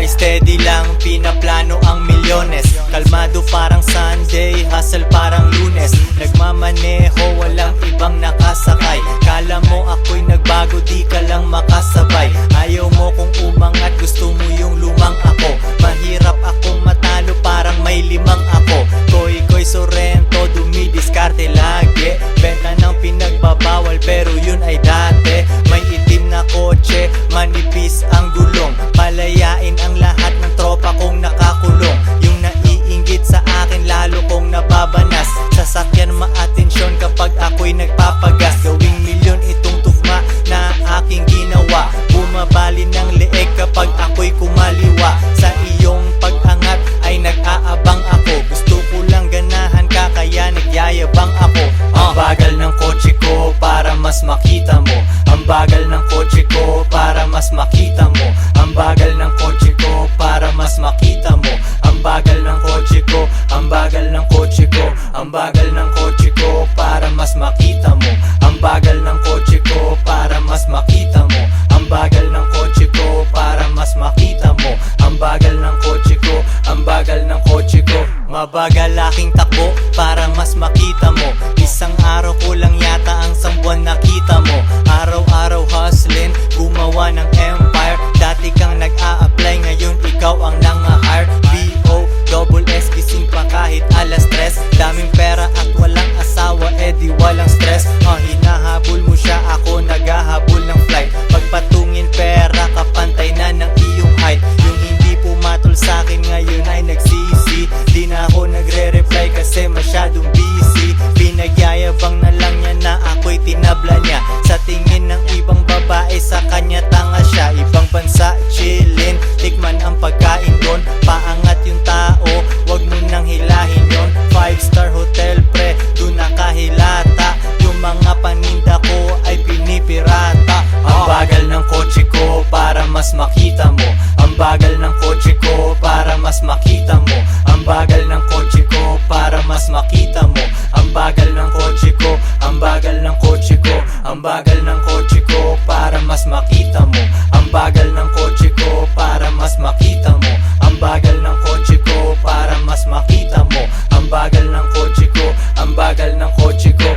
Steady lang, pinaplano ang milyones. Kalmado parang Sunday, hustle parang Lunes. Nagmamaneho, walang ibang nakasakay. Kala mo ako'y nagbago, di ka lang makasabay. Ayaw mo kung umangat, gusto mo yung lumang ako. Mahirap akong matalo, parang may limang ako. Koy Sorrento, dumidiskarte lagi. Benta ng pinagbabawal, pero yun ay dati. May itim na kotse, manipis ang gulong. Palayain ang lahat ng tropa kong nakakulong. Yung naiinggit sa akin, lalo kong nababanas. Sasakyan maatensyon kapag ako'y nagpapagas. Gawing milyon itong tugma na aking ginawa. Bumabali ng leeg kapag ako'y kumaliwa. Sa iyong pag-angat ay nag-aabang ako. Gusto ko lang ganahan ka, kaya nagyayabang ako. Ang bagal ng kotse ko para mas makita mo. Ang bagal ng kotse ko para mas makita mo. Ang bagal ng kotse ko para mas makita mo. Ang bagal ng kotse ko, ang bagal ng kotse ko. Ang bagal ng kotse ko para mas makita mo. Ang bagal ng kotse ko para mas makita mo. Ang bagal ng kotse ko para mas makita mo. Ang bagal ng kotse ko, ang bagal ng kotse ko. Mabagal aking takbo para mas makita mo. Isang araw ko lang yata ang sambuan nakita mo. Araw-araw hustling, gumawa ng empire. Dati kang nag-a-apply, ngayon ikaw ang nang-hire. B.O.S. gising pa kahit alas 3. Daming pera at walang asawa, di walang stress. Hinahabol mo siya, ako naghahabol ng flight. Pagpatungin pera, kapantay na ng iyong height. Yung hindi pumatol sa'kin ngayon ay nagsisi. Di na ako nagre-reply kasi masyadong busy. Pinagyayabang na lang niya na ako'y tinabla niya. Sa tingin ng ibang babae, sa kanya tanga siya. Ibang bansa, chillin, tikman ang pagkain doon. Paangat yung tao, wag mo nang hilahin yon. 5-star hotel pre, doon nakahilata. Yung mga paninda ko ay pinipirata. Ang bagal ng kotse ko para mas makita mo. Ang bagal ng kotse ko para mas makita mo. Ang bagal ng kotse ko para mas makita mo. Ang bagal ng kotse ko, ang bagal ng kotse ko. Ang bagal ng kotse ko para mas makita mo. Ang bagal ng kotse ko para mas makita mo. Ang bagal ng kotse ko para mas makita mo. Ang bagal ng kotse ko, ang bagal ng kotse ko.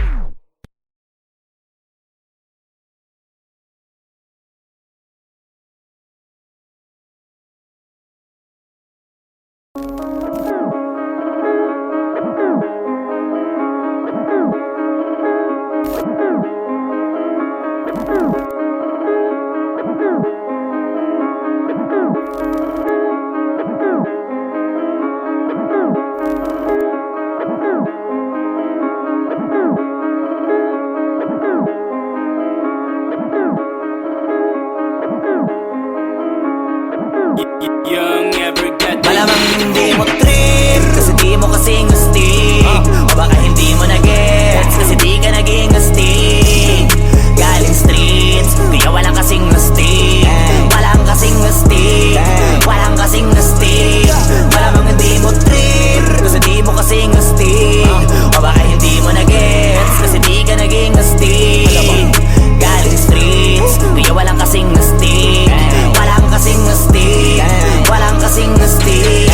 Malamang hindi mo trip kasi di mo kasing astig. O baka hindi mo na-gets kasi di ka naging astig. Galing streets, kaya walang kasing astig. Walang kasing astig, walang kasing astig. Malamang hindi mo trip kasi di mo kasing astig. O baka hindi mo na-gets kasi di ka naging astig. Galing streets, kaya walang kasing astig. Walang kasing astig, walang kasing astig.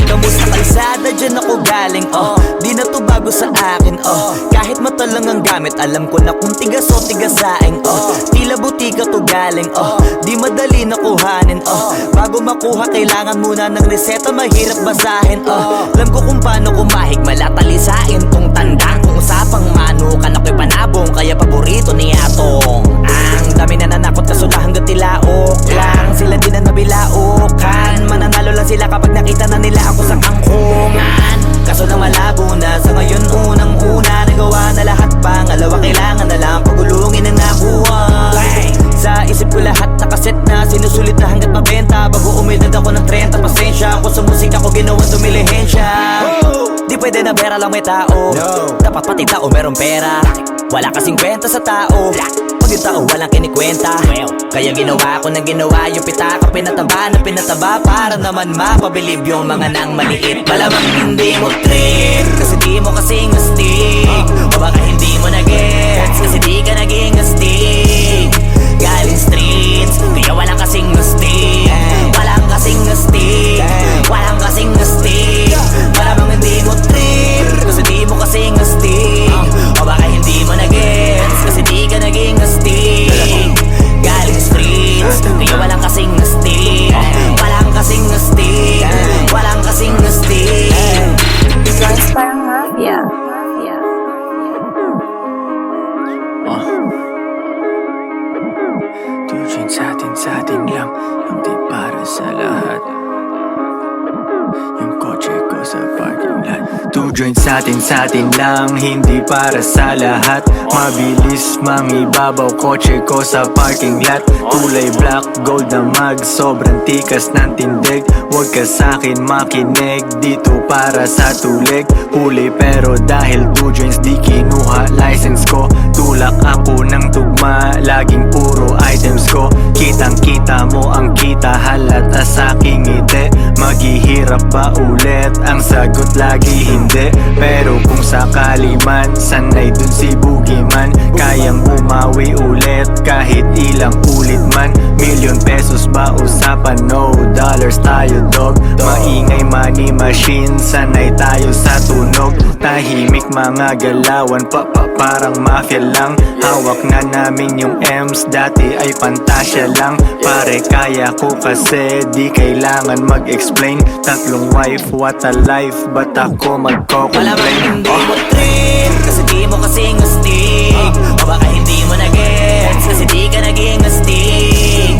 Kamusta kalsada, dyan ako galing, di na to bago sa akin, kahit mata lang ang gamit, alam ko na kung tigas o tigasaing, tila butika to galing, di madali na kuhanin, bago makuha kailangan muna ng reseta, mahirap basahin, alam ko kung paano kumahig, malatalisain tong tanda. Kung usapang manukan ako'y panabong, kaya paborito ni Atong. Ang dami na nanakot kaso na hanggang tilaok lang, sila din na nabilaukan. Mananalo lang sila kapag nakita na nila ako sa angkungan. Kaso na malabo na sa ngayon, unang-una nagawa na lahat. Pangalawa kailangan na lang pagulungin ang nakuha. Sa isip ko lahat nakaset na, sinusulit na hanggat mabenta. Bago umidad ako ng 30, pasensya ako sa musika ko, ginawang dumilihensya. Di pwede na pera lang may tao, dapat pati tao merong pera. Wala kasing kwenta sa tao, pag yung tao walang kinikwenta. Kaya ginawa ko ng ginawa, yung pitaka pinataba na pinataba, para naman mapabilib yung mga nang maliit. Malamang hindi mo trip kasi di mo kasing astig. O baka hindi mo na-gets kasi di ka naging astig. Galing streets, kaya walang kasing astig. Walang kasing astig. Walang kasing astig. Malamang hindi mo trip kasi di mo kasing astig. O baka hindi mo na-gets kasi di ka naging astig. Galing streets, kaya walang kasing astig. Walang kasing astig. Walang kasing astig. Guys, parang mafia. Tujuan sa atin lang, hindi para sa lahat. Yung kotse ko sa parking lot. Two joints sa atin lang, hindi para sa lahat. Mabilis mangibabaw, kotse ko sa parking lot. Kulay black, gold na mag, sobrang tikas ng tindig. Huwag ka sa'kin makinig, dito para sa tulig. Huli pero dahil two joints di kinuha license ko. Tulak ako ng tugma, laging puro items ko. Kitang kita mo ang kita, halata sa'king ngiti. Maghihirap ba ulit? Ang sagot lagi hindi. Pero kung sakali man, sanay dun si Boogeyman. Kayang bumawi ulit kahit ilang ulit man. Million pesos ba usapan? No dollars tayo dog. Maingay money machine, sanay tayo sa tunog. Tahimik mga galawan, parang mafia lang. Hawak na namin yung M's, dati ay pantasya lang. Pare kaya ko kasi di kailangan mag-explain. Tatlong wife, what a life, ba't ako Malamang magko-complain? hindi mo trip kasi di mo kasing astig. O baka hindi mo na-gets kasi di ka naging astig.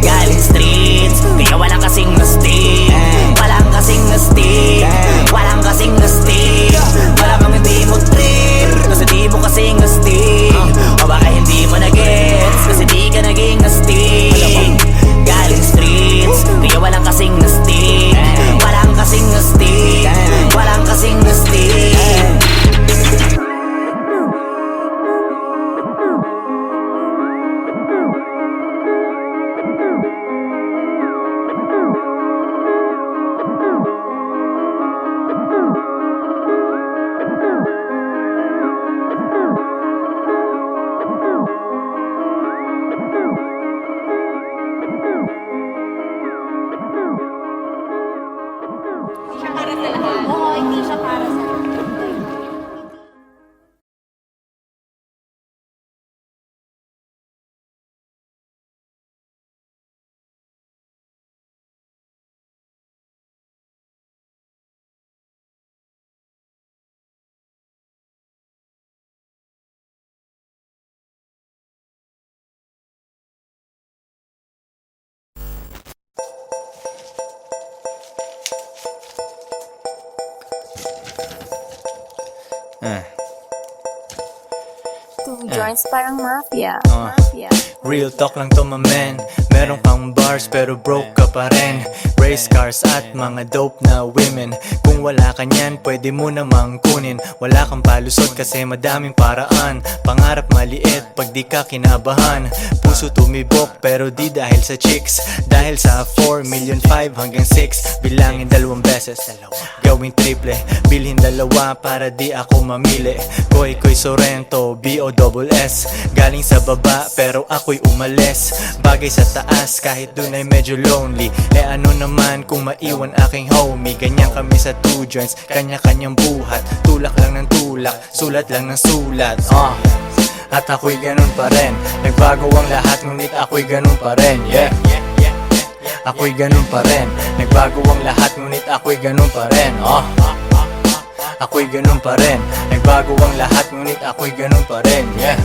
Galing streets, kaya walang kasing astig. Walang kasing astig. Walang kasing astig. Malamang hindi mo trip kasi di mo kasing astig. O baka hindi mo na-gets kasi di ka naging astig. Galing streets, kaya walang kasing astig. Walang kasing astig. Walang kasing astig. Oo, hindi siya para sa lahat. Two joints, parang mafia. Real talk lang to my man. Meron kang bars pero broke ka pa rin. Race cars at mga dope na women. Kung wala ka niyan, pwede mo namang kunin. Wala kang palusot kasi madaming paraan. Pangarap maliit pag di ka kinabahan. Puso tumibok pero di dahil sa chicks. Dahil sa 4 million 5 hanggang 6. Bilangin 2 beses, gawing triple. Bilhin 2 para di ako mamili. Koy Sorrento, B-O-S-S. Galing sa baba pero ako'y umalis. Bagay sa taas kahit dun ay medyo lonely. Ano naman kung maiwan aking homie. Ganyan kami sa two joints, kanya-kanyang buhat. Tulak lang ng tulak, sulat lang ng sulat. At ako'y ganun pa rin. Nagbago ang lahat ngunit ako'y ganun pa rin. Yeah, ako'y ganun pa rin. Nagbago ang lahat ngunit ako'y ganun pa rin. Ako'y ganun pa rin. Nagbago ang lahat ngunit ako'y ganun pa rin. Yeah,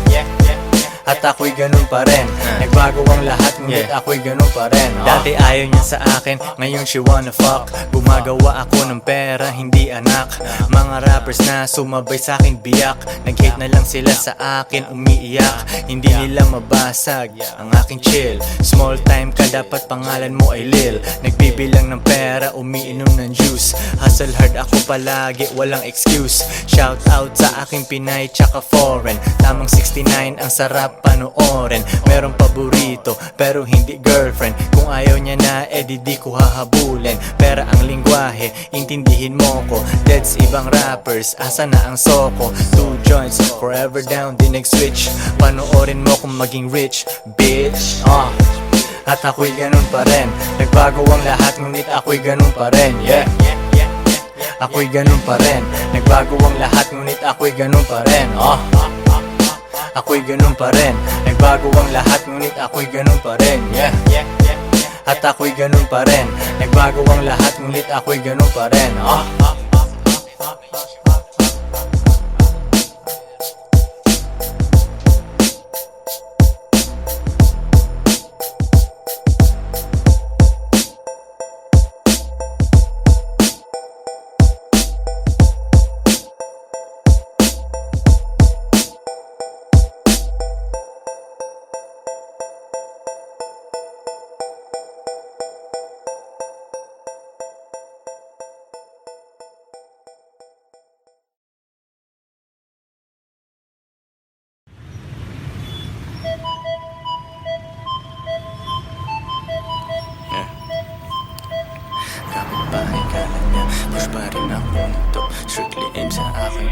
at ako'y ganun pa rin. Nagbago ang lahat ngunit ako'y ganun pa rin. Dati ayaw niya sa akin, ngayon she wanna fuck. Gumagawa ako ng pera, hindi anak. Mga rappers na sumabay sa akin biyak. Nag-hate na lang sila sa akin, umiiyak. Hindi nila mabasag ang aking chill. Small time ka, dapat pangalan mo ay Lil. Nagbibilang ng pera, umiinom ng juice. Hustle hard ako palagi, walang excuse. Shout out sa aking Pinay tsaka foreign. Tamang 69 ang sarap panoorin. Meron paborito pero hindi girlfriend. Kung ayaw niya na di ko hahabulin. Pera ang lingwahe, intindihin mo ko. Deads ibang rappers, asa na ang soko. Two joints, forever down, di nag-switch. Panoorin mo kung maging rich, bitch. At ako'y ganun pa rin. Nagbago ang lahat ngunit ako'y ganun pa rin. Yeah, ako'y ganun pa rin. Nagbago ang lahat ngunit ako'y ganun pa rin. Ako'y ganun pa rin. Nagbago ang lahat ngunit ako'y ganun pa rin. Yeah, at ako'y ganun pa rin. Nagbago ang lahat ngunit ako'y ganun pa rin. Kapit-bahay kala niya, push pa rin ako nito. Strictly aim sa akin.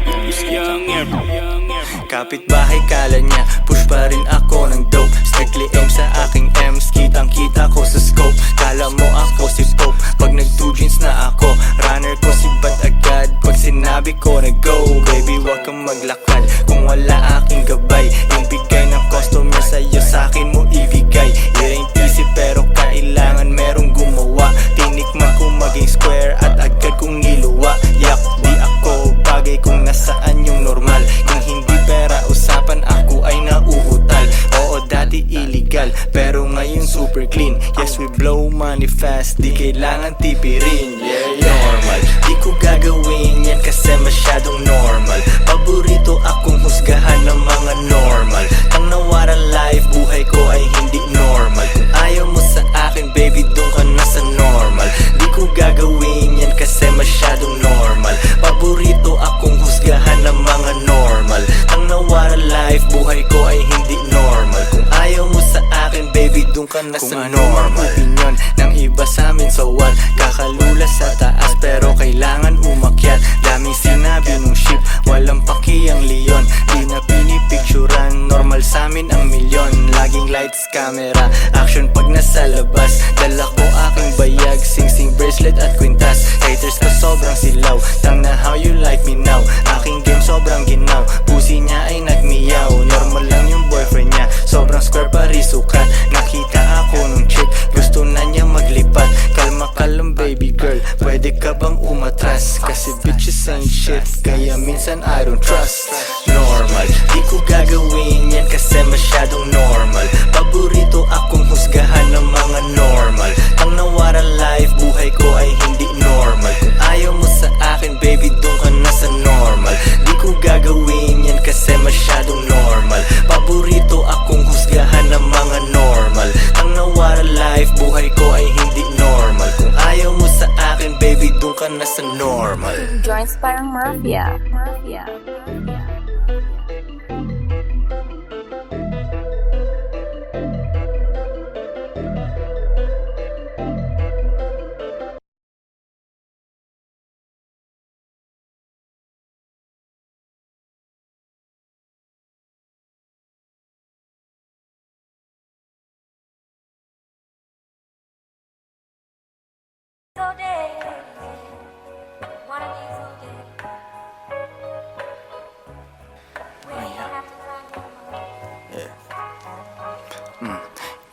Kapit-bahay kala niya, push pa rin ako ng dope. Strictly aim sa aking M's, kitang-kita ko sa scope. Kala mo ako si Pope, pag nag-2 jeans na ako. Runner ko si Bat agad, pag sinabi ko na go. Baby, wag kang maglakad kung wala aking gabay. Yung bigay ng customer sa'yo, sa'kin mo ibigay. It ain't easy pero kailangan merong gumawa. Tinikman ko maging square at agad kong niluwa. Yak, di ako bagay kung nasaan yung normal. Kung hindi pera usapan, ako ay nauutal. Oo, dati illegal pero ngayon super clean. Yes, we blow money fast, di kailangan tipirin. Yeah, normal, di ko gagawin yan kasi masyadong normal. Paborito akong husgahan ng mga normal. Ang nawara life, buhay ko ay hindi normal. Kung ayaw mo sa akin, baby, doon ka na sa normal. Di ko gagawin yan kasi masyadong normal. Paborito akong husgahan ng mga normal. Ang nawara life, buhay ko ay hindi normal. Kung ayaw mo sa akin, baby, doon ka na sa normal. Opinion ng iba sa amin, so what? Kakalula sa taas pero kailangan umakyat. Daming sinabi nung ship, walang paki ang leon. Di na pinipicturan, normal sa amin ang milyon. Laging lights, camera, action pag nasa labas. Dala ko aking bayag, sing-sing bracelet at kwintas. Haters ko sobrang silaw, tang na how you like me now. Aking game sobrang ginaw, pusi niya ay nagmiyaw. Normal lang yung boyfriend niya, sobrang square parisukat. Nakita ako nung chick, gusto na niya maglipat. Kalma ka lang baby girl, pwede ka bang umatras? Kasi bitches ain't shit, kaya minsan I don't trust. Normal, di ko gagawin yan kasi masyadong normal. Paborito akong husgahan ng mga normal. Ang nawara life, buhay ko ay hindi normal. Kung ayaw mo sa akin, baby, doon ka na sa normal. Di ko gagawin yan kasi masyadong normal. Paborito akong husgahan ng mga normal. Ang nawara life, buhay ko ay hindi normal. Kung ayaw mo sa akin, baby, doon ka na sa normal. Joints parang mafia.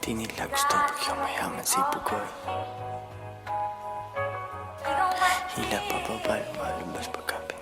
Di nila gusto pag mayaman si Bugoy. Hila pa baba, lumalabas pagkapin.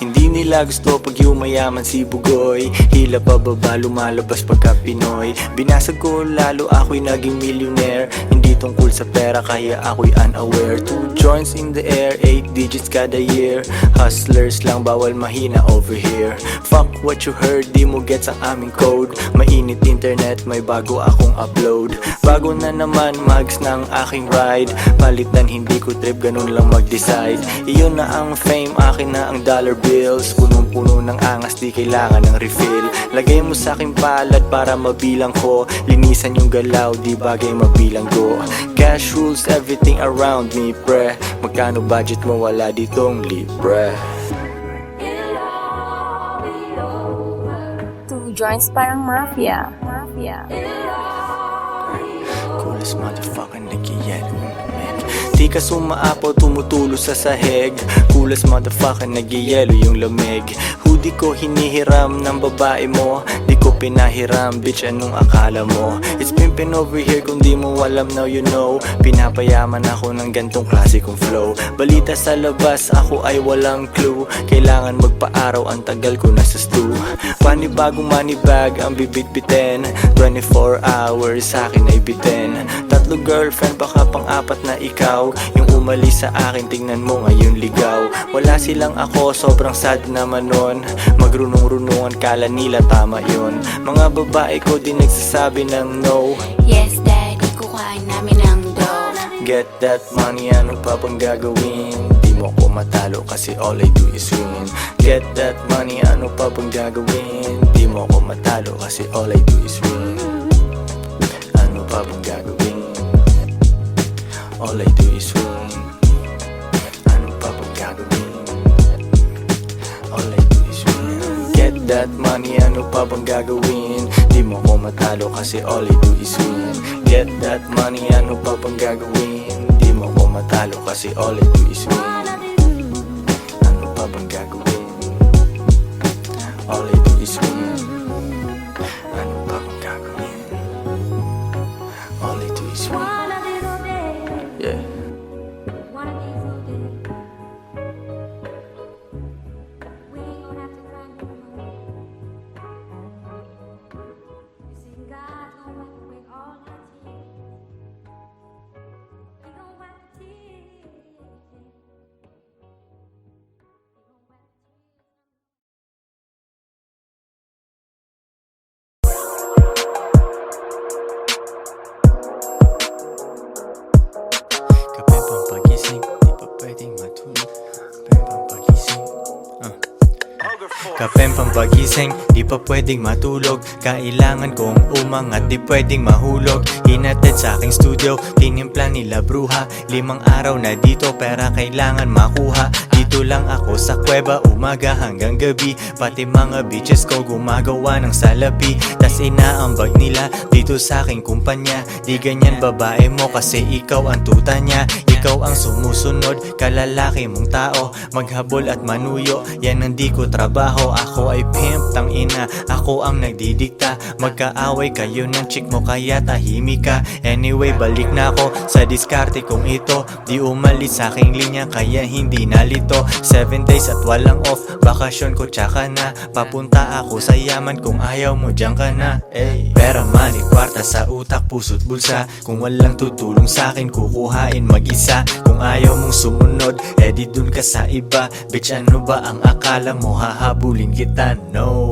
Hindi nila gusto pag yumayaman si Bugoy. Hila pa baba, lumalabas pagka Pinoy. Binasag ko lalo, ako'y naging millionaire. Hindi tungkol sa pera, kaya ako'y unaware. 2 joints in the air, 8 digits kada year. Hustlers lang, bawal mahina over here. Fuck what you heard, di mo gets ang aming code. Mainit internet, may bago akong upload. Bago na naman, mags ng aking ride. Palitan, hindi ko trip, ganun lang mag-decide. Iyon na ang fame, akin na ang dollar bills. Punong-puno ng angas, di kailangan ng refill. Lagay mo sa aking palad para mabilang ko. Linisan yung galaw, di bagay mabilang go. Cash rules everything around me, pre. Magkano budget mo, wala ditong libre. 2 joints parang mafia. Mafia. Coolest motherfucker nag-yellow in the meg. Di ka sumaapaw, tumutulo sa sahig. Coolest motherfucker nag-yellow yung lamig. Hoodie ko hinihiram ng babae mo, di ko pinahiram, bitch anong akala mo? It's pimpin' over here kung di mo alam, now you know. Pinapayaman ako ng gantong klase kong flow. Balita sa labas, ako ay walang clue. Kailangan magpa-araw, ang tagal ko nasa stew. Panibagong money bag ang bibitbitin, 24 hours sa akin ay bitin. Tatlo girlfriend, baka pang-apat na ikaw. Yung umalis sa akin, tingnan mo ngayon ligaw. Wala silang ako, sobrang sad naman nun. Magrunong-runungan, kala nila tama yun. Mga babae ko di nagsasabi ng no. Yes, daddy, kukain namin ang dough. Get that money, ano pa bang gagawin? Di mo ko matalo kasi all I do is win. Get that money, ano pa bang gagawin? Di mo ko matalo kasi all I do is win. Ano pa bang gagawin? All I do is win. Ano pa bang gagawin? All I do is win. Get that money, ano pa bang gagawin? Di mo ko matalo kasi all I do is win. Get that money, ano pa bang gagawin? Di mo ko matalo kasi all I do is win. Ano pa bang gagawin? All I do is win. Ano pa bang gagawin? All I do is win. Yeah. Kape pang pagising, di pa pwedeng matulog. Kape pang pagising, Kape pang pagising, di pa pwedeng matulog. Kailangan kong umangat, di pwedeng mahulog. Hinatid sa aking studio, tinimpla nila bruha. 5 araw na dito, pera kailangan makuha. Dito lang ako sa kuweba, umaga hanggang gabi. Pati mga bitches ko gumagawa ng salapi. Tas inaambag nila dito sa aking kumpanya. Di ganyan babae mo kasi ikaw ang tuta niya. Ikaw ang sumusunod, kalalaki mong tao. Maghabol at manuyo, yan ang di ko trabaho. Ako ay pimp, tang ina, ako ang nagdidikta. Magkaaway kayo ng chick mo kaya tahimik ka. Anyway, balik na ako sa diskarte kong ito. Di umalis sa aking linya kaya hindi nalito. 7 days at walang off, bakasyon ko tsaka na. Papunta ako sa yaman kung ayaw mo dyan ka na. Pera, money, kwarta sa utak, puso't bulsa. Kung walang tutulong sa akin, kukuhain mag-isa. Kung ayaw mong sumunod, edi dun ka sa iba. Bitch, ano ba ang akala mo, hahabulin kita? No.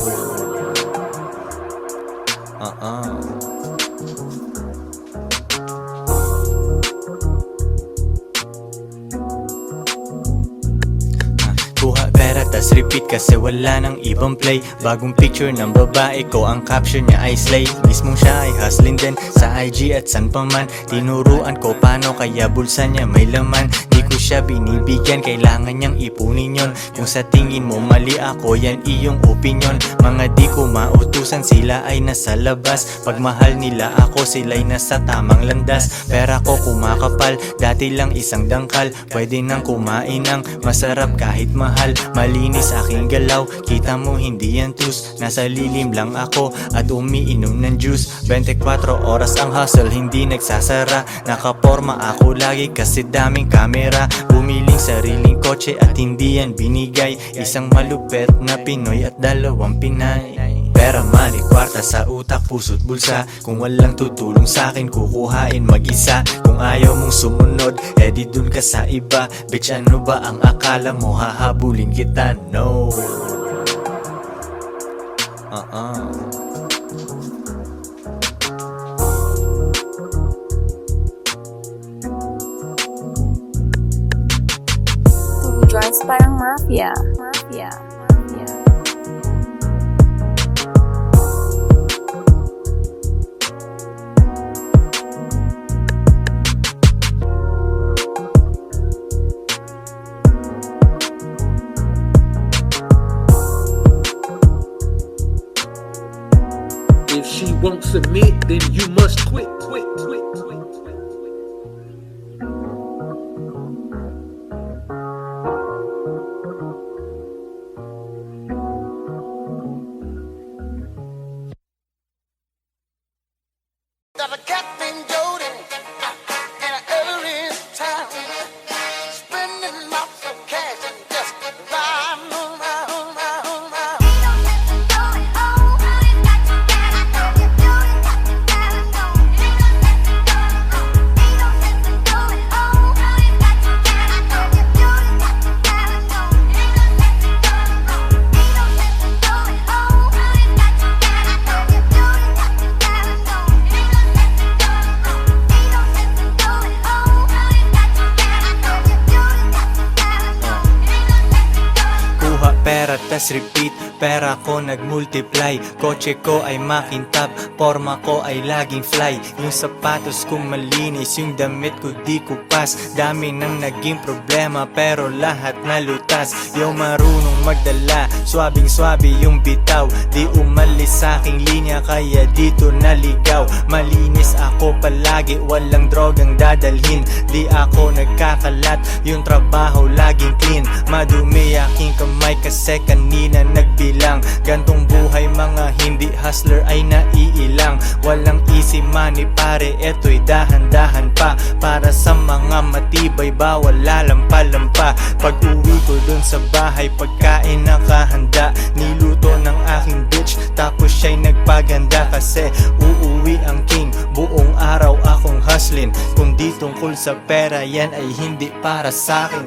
Kuha pera tas repeat kasi wala nang ibang play. Bagong picture ng babae ko, ang caption niya ay slay. Mismong siya ay hustling din sa IG at san pa man. Tinuruan ko paano kaya bulsa niya may laman. Di ko siya binibigyan, kailangan niyang ipunin yon. Kung sa tingin mo mali ako, yan iyong opinion. Mga di ko mautusan, sila ay nasa labas. Pag mahal nila ako, sila'y nasa tamang landas. Pera ko kumakapal, dati lang isang dangkal. Pwede nang kumain ng masarap kahit mahal. Malinis aking galaw, kita mo hindi yan tus. Nasa lilim lang ako at umiinom ng juice. 24 oras ang hustle, hindi nagsasara. Nakaporma ako lagi kasi daming kamera. Bumiling sariling kotse at hindi yan binigay. Isang malupet na Pinoy at 2 Pinay. Pera, money, kwarta sa utak, puso't bulsa. Kung walang tutulong sa akin, kukuhain mag-isa. Kung ayaw mong sumunod, edi dun ka sa iba. Bitch, ano ba ang akala mo, hahabulin kita? No. Two joints parang mafia. Mafia. Mafia. If she wants a me, pera tas repeat. Pera ko nagmultiply, kotse ko ay makintab, forma ko ay laging fly. Yung sapatos ko malinis, yung damit ko di kupas. Dami nang naging problema pero lahat nalutas. Yung marunong magdala, swabing swabe yung bitaw. Di umalis sa aking linya kaya dito naligaw. Malinis ako palagi, walang drogang dadalhin. Di ako nagkakalat, yung trabaho laging clean. Madumi aking kamay kasi kanina nagbilang. Gantong buhay mga hindi hustler ay naiilang. Walang easy money pare, eto'y dahan-dahan pa. Para sa mga matibay bawal lalampa-lampa. Pag uwi ko dun sa bahay pagkain nakahanda. Niluto ng aking bitch tapos siya'y nagpaganda. Kasi uuwi ang king, buong araw akong hustlin. Kung di tungkol sa pera yan ay hindi para sa'kin.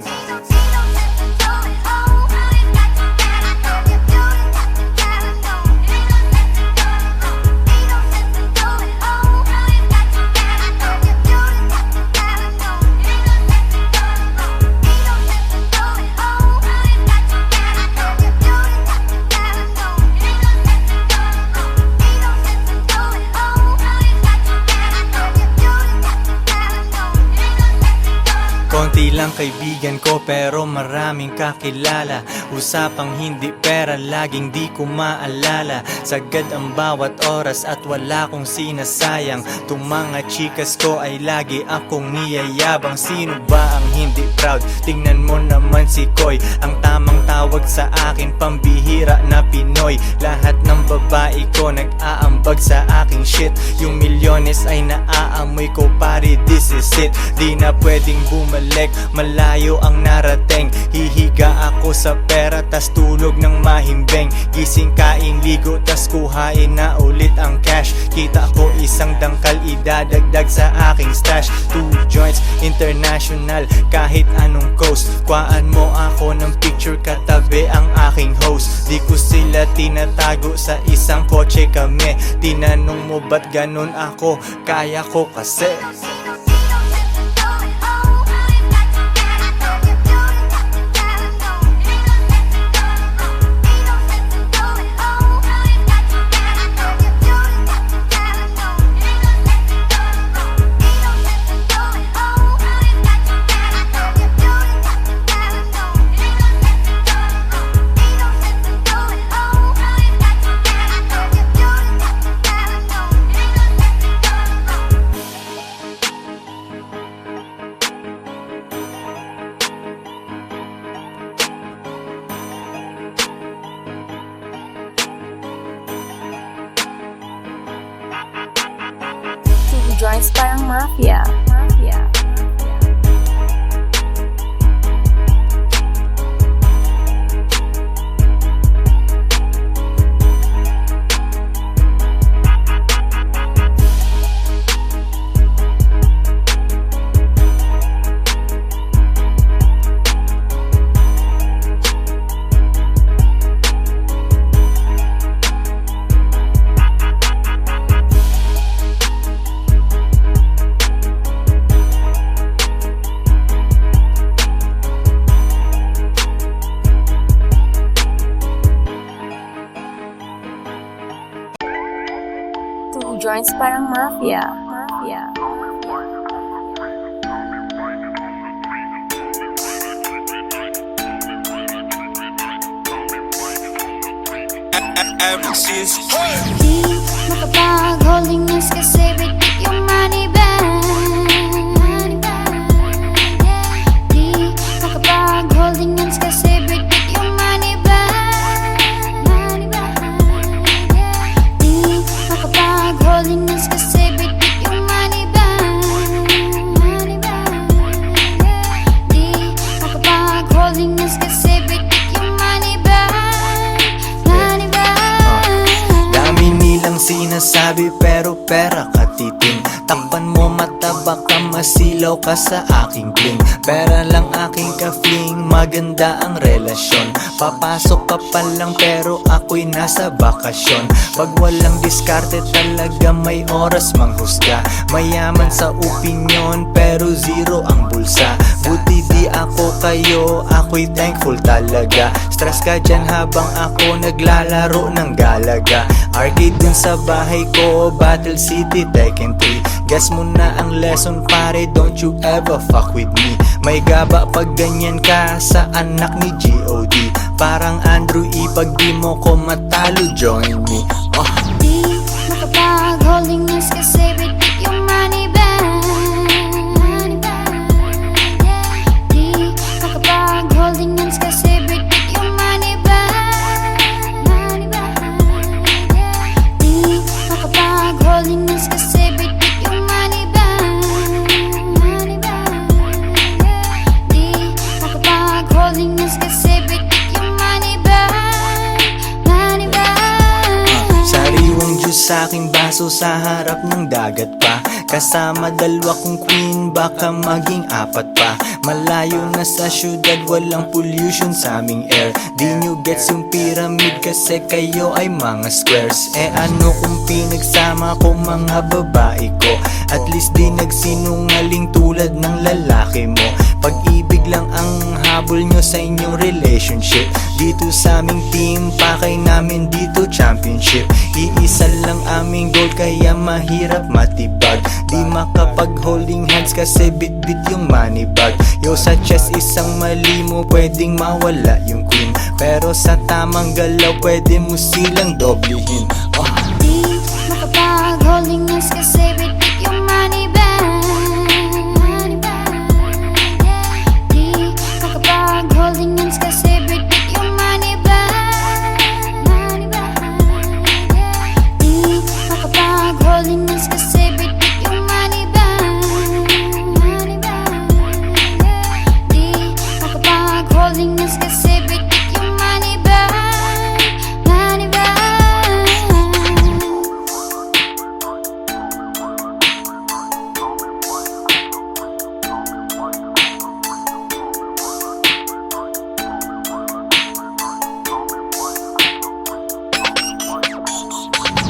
Konti lang kaibigan ko pero maraming kakilala. Usapang hindi pera laging di ko maalala. Sagad ang bawat oras at wala kong sinasayang. Tung mga chikas ko ay lagi akong niyayabang. Sino ba ang hindi proud? Tingnan mo naman si Koy. Ang tamang tawag sa akin pambihira na Pinoy. Lahat ng babae ko nag-aambag sa aking shit. Yung milyones ay naaamoy ko pare, this is it. Di na pwedeng bumalik, malayo ang narating. Hihiga ako sa pera tas tulog ng mahimbing. Gising kain ligo tas kuhain na ulit ang cash. Kita ko isang dangkal idadagdag sa aking stash. 2 joints international kahit anong coast. Kuhaan mo ako ng picture katabi ang aking host. Di ko sila tinatago sa isang kotse kami. Tinanong mo ba't ganun ako? Kaya ko kasi. Joints parang mafia. Joints parang mafia. Di makapag-holding hands kasi bitik yung money bag. Di makapag-holding hands kasi bitik yung money bag. Di makapag-holding hands kasi bitik yung money bag. Di makapag-holding hands kasi bitik yung money bag. Dami nilang sinasabi pero pera katiting. Takpan mo mata baka masilaw ka sa aking bling. Pera lang aking ka-fling, maganda ang relasyon. Papasok ka pa lang pero ako'y nasa bakasyon. Pag walang diskarte talaga may oras manghusga. Mayaman sa opinyon pero zero ang bulsa. Buti di ako kayo, ako'y thankful talaga. Stress ka dyan habang ako naglalaro ng Galaga. Arcade dun sa bahay ko, Battle City, Tekken 3. Guess mo na ang lesson pare, don't you ever fuck with me. May gaba pag ganyan ka sa anak ni G.O.D. Parang Andrew E, pag di mo ko matalo, join me. Di makapag-holding hands kasi bitik yung money bag. Di makapag-holding hands kasi bitik yung money bag. Di makapag-holding hands kasi bitik yung money bag. Di makapag-holding hands kasi bitik yung money bag. Money bag. Sariwang juice sa aking baso sa harap ng dagat pa. Kasama dalawa kong queen, baka maging apat pa. Malayo na sa syudad, walang pollution sa aming air. Di nyo gets yung pyramid kasi kayo ay mga squares. Eh ano kung pinagsama ko mga babae ko? At least di nagsinungaling tulad ng lalaki mo. Pag-ibig lang ang habol nyo sa inyong relationship. Dito sa aming team, pakay namin dito championship. Iisa lang aming goal kaya mahirap matibag. Di makapag-holding hands kasi bit-bit yung money bag. Yo sa chest isang mali mo pwedeng mawala yung queen. Pero sa tamang galaw pwede mo silang doblehin. Di makapag-holding hands kasi bitik yung money bag. Di makapag-holding hands kasi bitik yung money bag. Di makapag-holding hands kasi bitik yung money bag. Di makapag-holding hands kasi bitik yung money bag. Money bag. Di makapag-holding hands kasi bitik yung money bag.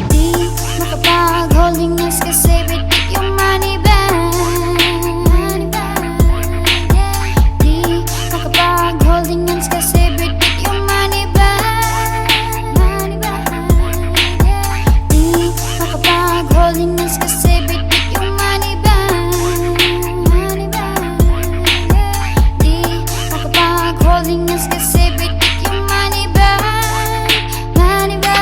Di makapag-holding hands kasi bitik yung money bag. Di makapag-holding hands kasi bitik yung money bag. Di makapag-holding hands kasi bitik yung money bag. Money bag.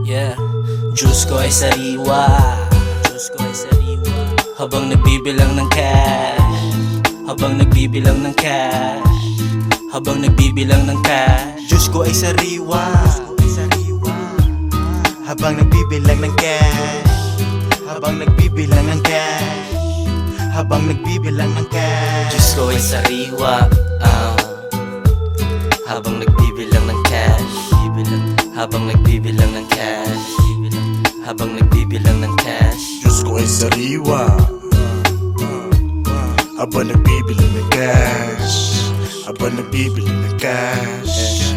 Yeah, Diyos ko ay sariwa. Diyos ko ay sariwa. Habang nagbibilang ng cash. Habang nagbibilang ng cash. Habang nagbibilang ng cash. Diyos ko ay sariwa. Habang nagbibilang ng cash. Habang nagbibilang ng cash. Habang nagbibilang ng cash. Diyos ko ay sariwa. Habang nagbibilang ng cash. Habang nagbibilang ng cash. Habang nagbibilang ng cash. Diyos ko ay sariwa. Habang nagbibilang ng cash. Habang nagbibilang ng cash.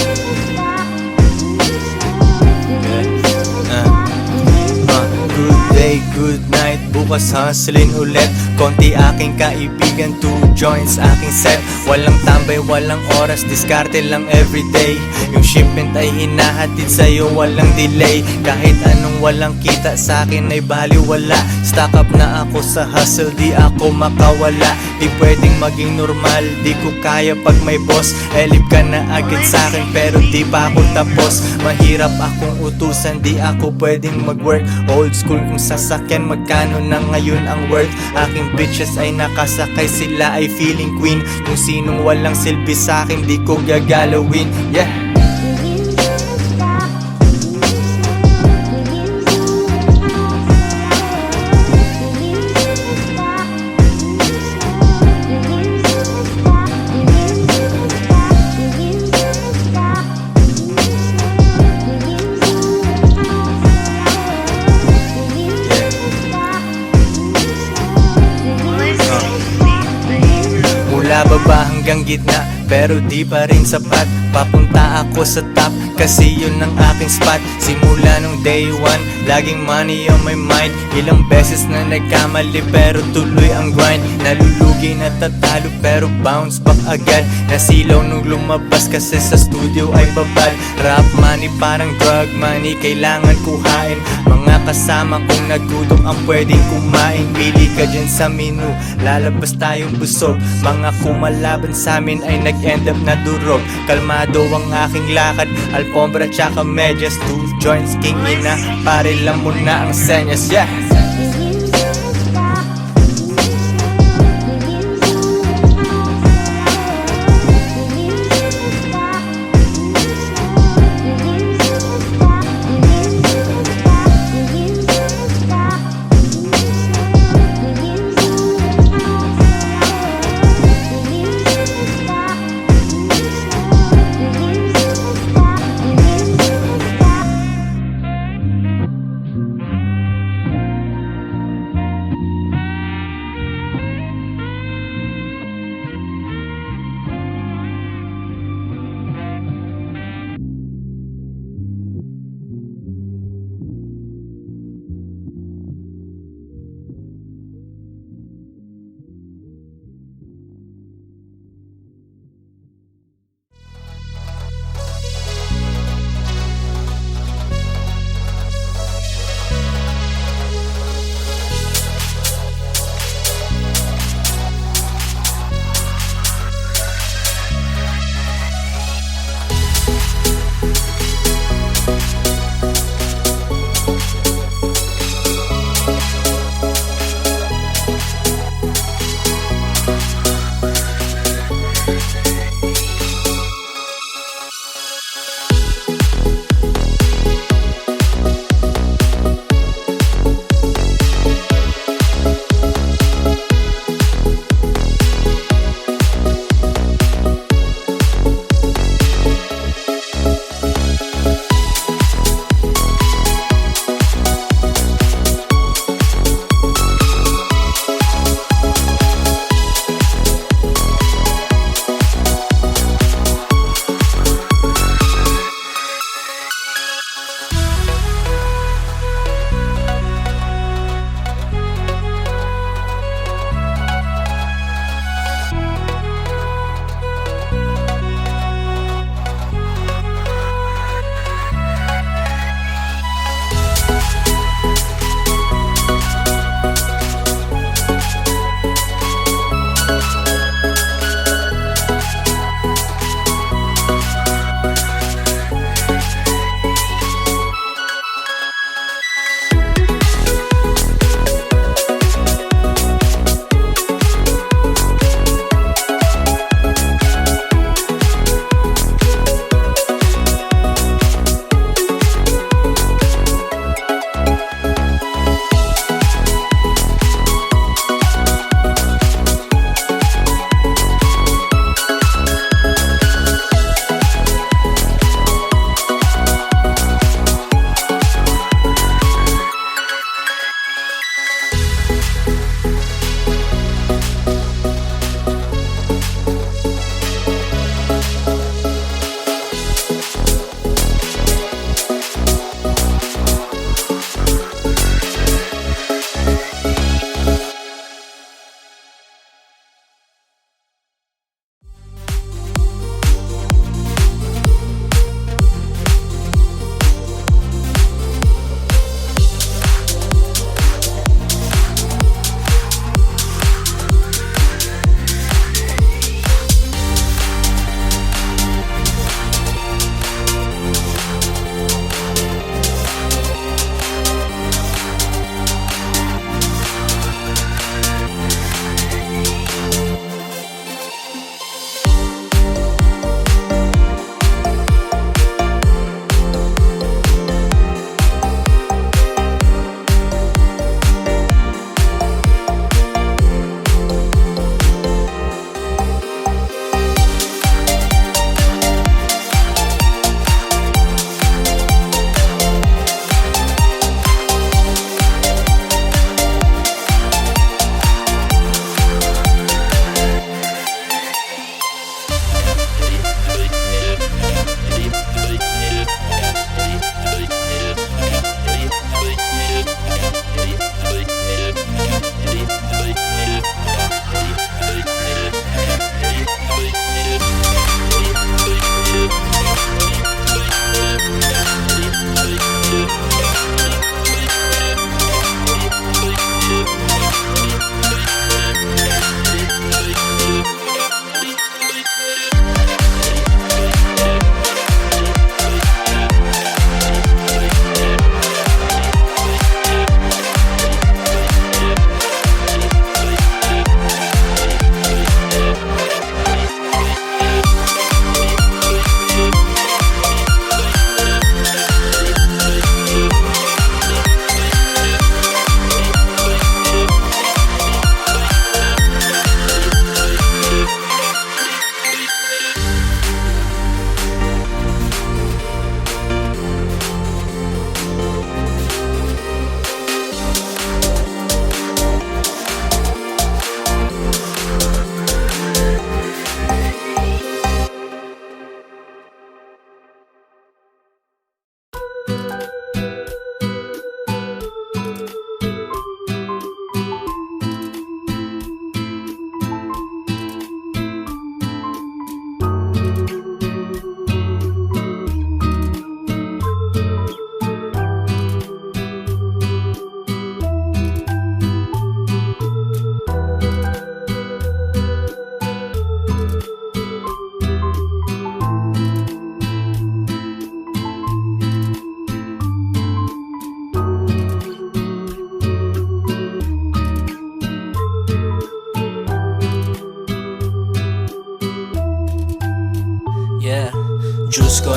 Good day, good night, bukas hustling ulit. Konti aking kaibigan, 2 joints aking set. Walang tambay, walang oras, diskarte lang everyday. Yung shipment ay hinahatid sa'yo, walang delay. Kahit anong walang kita sa'kin ay baliwala. Stock up na ako sa hustle, di ako makawala. Di pwedeng maging normal, di ko kaya pag may boss. Elip ka na agad sa'kin pero di pa ako tapos. Mahirap akong utusan, di ako pwedeng mag-work. Old school kung sasakyan, magkano na ngayon ang worth. Aking bitches ay nakasakay, sila ay feeling queen. Kung sinong walang silbi sa'kin, di ko gagalawin. Yeah. Mula baba hanggang gitna, pero di pa rin sapat. Papunta ako sa top, kasi yun ang aking spot. Simula nung day one, laging money on my mind. Ilang beses na nagkamali, pero tuloy ang grind. Nalulugi na tatalo, pero bounce back agad. Nasilaw nung lumabas, kasi sa studio ay babad. Rap money parang drug money, kailangan kuhain. Mga kasama kong nagutom ang pwedeng kumain. Pili ka dyan sa menu, lalabas tayong busog. Mga kumalaban sa amin ay nag-end up na durog. Kalmado ang aking lakad, alfombra tsaka medyas. 2 joints, king ina, pare lang muna ang senyas, yeah.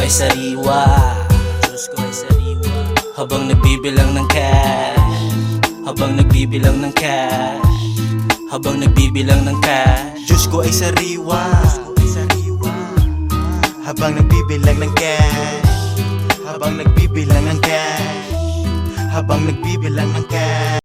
ay sariwa, Diyos ko ay sariwa. Habang nagbibilang ng cash, habang nagbibilang ng cash, habang nagbibilang ng cash. Diyos ko ay sariwa, habang nagbibilang ng cash, habang nagbibilang ng cash, habang nagbibilang ng cash.